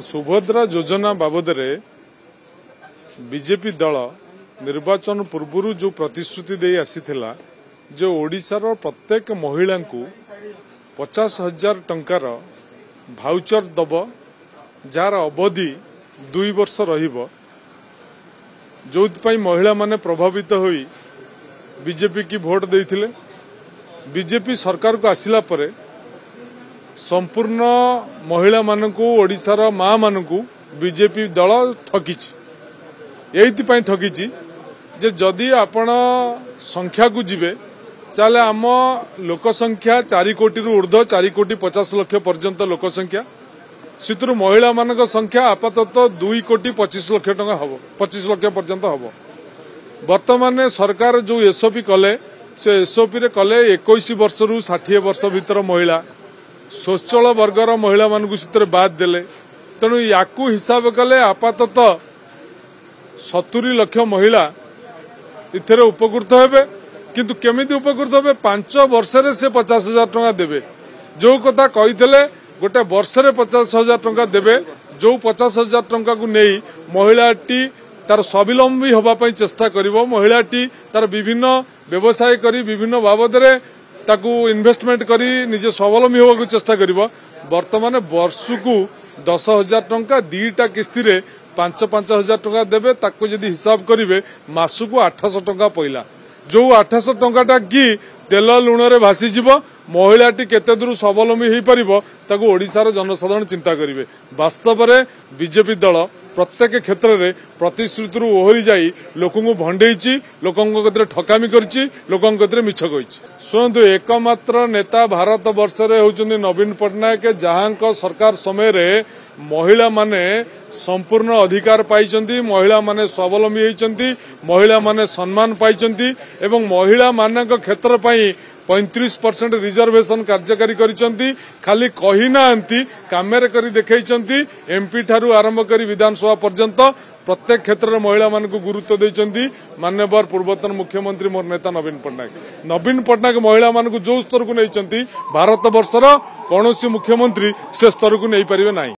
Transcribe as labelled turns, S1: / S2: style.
S1: सुभद्रा योजना बाबदरे बीजेपी दल निर्वाचन पूर्व जो प्रतिश्रुति दे आसीथिला जो ओडिशार प्रत्येक महिला को 50,000 टंकार भाउचर दब जार अवधि 2 वर्ष रहिबो जो महिला माने प्रभावित होई बीजेपी की भोट देथिले। बीजेपी सरकार को आसिला परे संपूर्ण महिला मानकू ओडिशार माँ मानकू बीजेपी दल ठकीची। एइति ठकीची जे जदि आपण संख्या को जिबे चाले आम लोक संख्या 4 कोटी रु ऊर्ध्व 4 कोटी 50 लाख पर्यंत लोक संख्या सितरु महिला मानक संख्या आपातत 2 कोटी 25 लाख टंका हबो 25 लाख पर्यंत हबो। वर्तमान सरकार जो एसओपी कले से एसओपी रे कले 21 वर्ष रु 60 वर्ष भीतर महिला स्वच्छल वर्गर महिला मानक सितरे बाद देले तेणु याकू हिसाब कले आपातत 70 लाख महिला इथरे उपकृत हेबे। किंतु केमिति उपकृत हेबे 5 वर्ष रे से 50,000 टंका देबे जो कथा कहितले गोटे वर्ष रे 50,000 टंका देबे जो 50,000 टंका को नहीं महिलाटी तार स्वावलंबी होबा पई चेष्टा करिवो। महिलाटी तार विभिन्न व्यवसाय करी विभिन्न बाबदरे ताकू इन्वेस्टमेंट करी निजे स्वावलंबी होबा चेष्टा करिवो। वर्तमान वर्ष को 10,000 टंका 2टा किस्ती रे 5,000 टंका देबे ताकू जदी हिसाब करिवे मासु को 800 टंका पइला जो 800 टंकाटा कि तेल लुण रे भासी जीवो महिलाटी केते दूर स्वावलंबी हो पारिबो ताकू ओडिशार जनसाधारण चिंता करिवे। वास्तव में बीजेपी दल प्रत्येक क्षेत्र में प्रतिश्रुति ओहरी जाई लोकंकु भंडेइची लोकंक कतरे ठकामी करची लोकंक कतरे मिछ कहिची। सुनंतु एकमात्र नेता भारत वर्ष रे होचंदी नवीन पटनायक जहांक सरकार समय रे महिला माने संपूर्ण अधिकार पाइचंती महिला माने स्वावलंबी होइचंती महिला माने सम्मान पाइचंती एवं महिला मानक क्षेत्र पई 35% रिजर्वेशन कार्यकारी करिसंती। खाली कही नांती कामेरे करी देखैचंती। एमपी ठारू आरंभ करी विधानसभा पर्यंत प्रत्येक क्षेत्र में महिला मानक गुरुत्व देइचंती माननीय पूर्वतन मुख्यमंत्री मोर नेता नवीन पटनायक महिला मानक जो स्तर को नैचंती भारत वर्षर कौन मुख्यमंत्री से स्तर को नहीं पारिबे नाही।